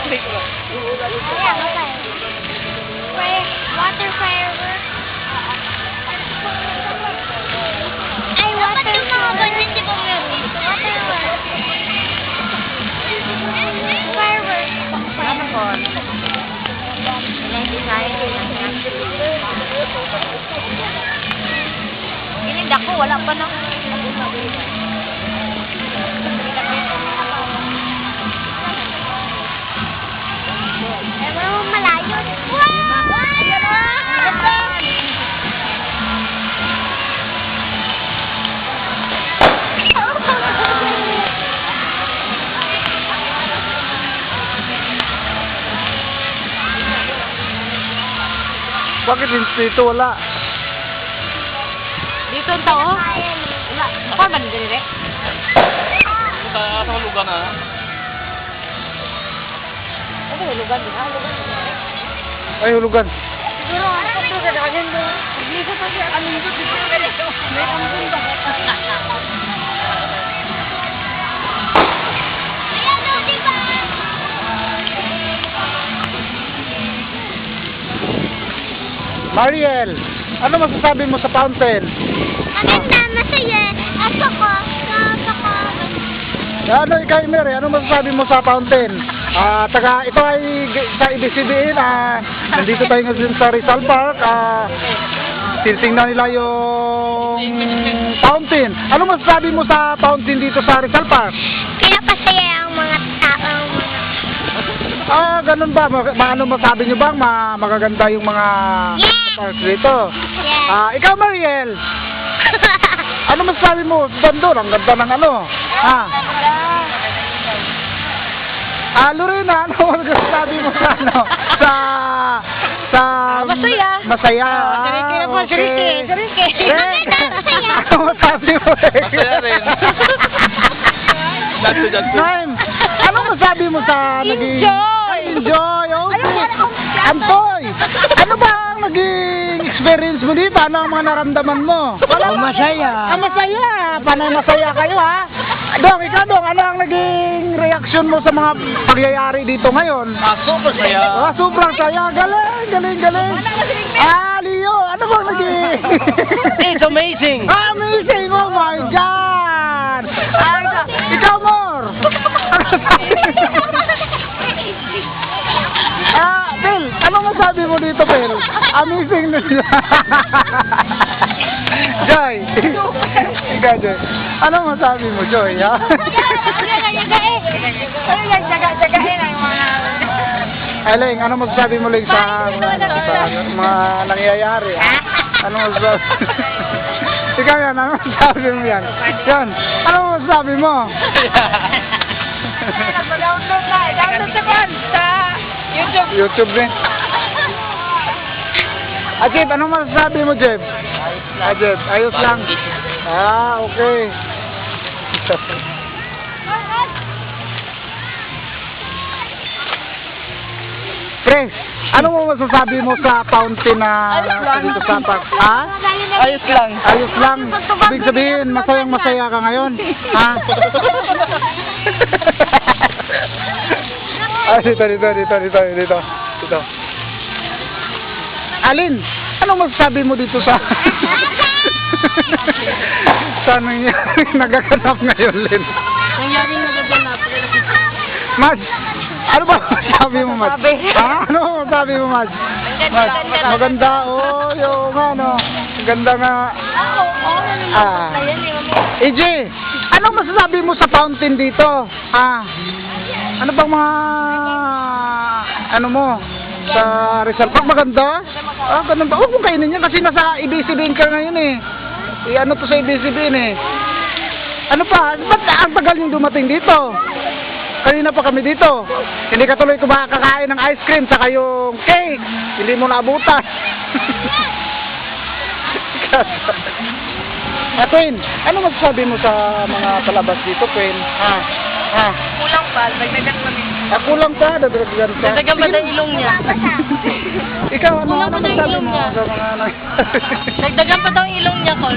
Water firework. Ay, water yung mga ganyan, di ba meron? Waterwork. Firework. Ano po? Ininda ko, wala pa na. Malayo. Wow! Bakit dito wala? Dito ang tao? Wala. Ako ba nagdire? Sa lugar na. Ano hulugan din? Ay, hulugan. Siguro, ano ito sa dagan doon? Hindi ko pa siya amindot. May ampun ba? Ayan o, di ba? Mariel, ano masasabi mo sa fountain? Maganda, masaya. Apako. Ano ikaw, Mary, ano masasabi mo sa fountain? Ito ay sa IBCBN, nandito tayo ngayon sa Rizal Park, titingnan nila yung fountain. Ano masasabi mo sa fountain dito sa Rizal Park? Pinapasaya ang mga tao. Ganun ba? Ano masabi nyo bang magaganda yung mga park dito? Yeah. Ikaw, Mariel, ano masasabi mo? Doon, ang ganda ng ano? Lorena, ano masasabi mo sa ano? Masaya. Masaya. Sariki po, sariki. Ano masabi mo? Masaya rin. Naim, ano masabi mo sa naging... Enjoy! Okay. Antoy, ano ba ang naging experience mo dito? Ano ang mga naramdaman mo? Masaya. Masaya! Panay masaya kayo, ha? Dong, ikaw Dong, ano ang naging reaksyon mo sa mga pagyayari dito ngayon? Super saya. Sobrang saya. Galing. Leo, ano bang naging... It's amazing. Amazing! Oh my God! Ikaw, Mor! Phil, ano masabi mo dito, Phil? Amazing na sila. Joy! Ikaw, Joy. Ano masabi mo, Joy, ha? Aling, ano masasabi mo lang sa mga nangyayari, ha? Ano masasabi? Ikaw yan, ano masasabi mo yan? Yan, ano masasabi mo? Download sa YouTube. YouTube din. Jeff, ano masasabi mo, Jeff? Jeff, ayos lang. Okay. Pre, ano mo masasabi mo sa fountain na dito sa park? Ayos lang. Ayos lang. Ibig sabihin, masayang-masaya ka ngayon. Dito. Alin, ano masasabi mo dito sa... sa nangyari nagaganap ngayon, Lin? Nangyari nagaganap. Maj, ano ba masasabi mo, Maj? Ano masasabi mo, Maj? Maganda, yung ano, ganda nga. EJ, ano masasabi mo sa fountain dito? Ano bang mga, ano mo, sa Rizal Park? Maganda? Ganun ba? Huwag mong kainin yan kasi nasa IBCBN ka ngayon eh. Ano to sa IBCBN eh. Ano pa? Ba't ang tagal yung dumating dito? Kanina pa kami dito. Hindi ka tuloy kakain ng ice cream saka yung cake. Hindi mo naabutan. Queen, ano masasabi mo sa mga palabas dito, Queen? Kulang pa, dagdagan pa rin. Kulang pa, dadagdagan pa. Dagdagan pa ng ilong niya. Ikaw, ano Kulang pa ng masasabi ilong mo niya. sa mga Dagdagan pa daw ang ilong niya, Col.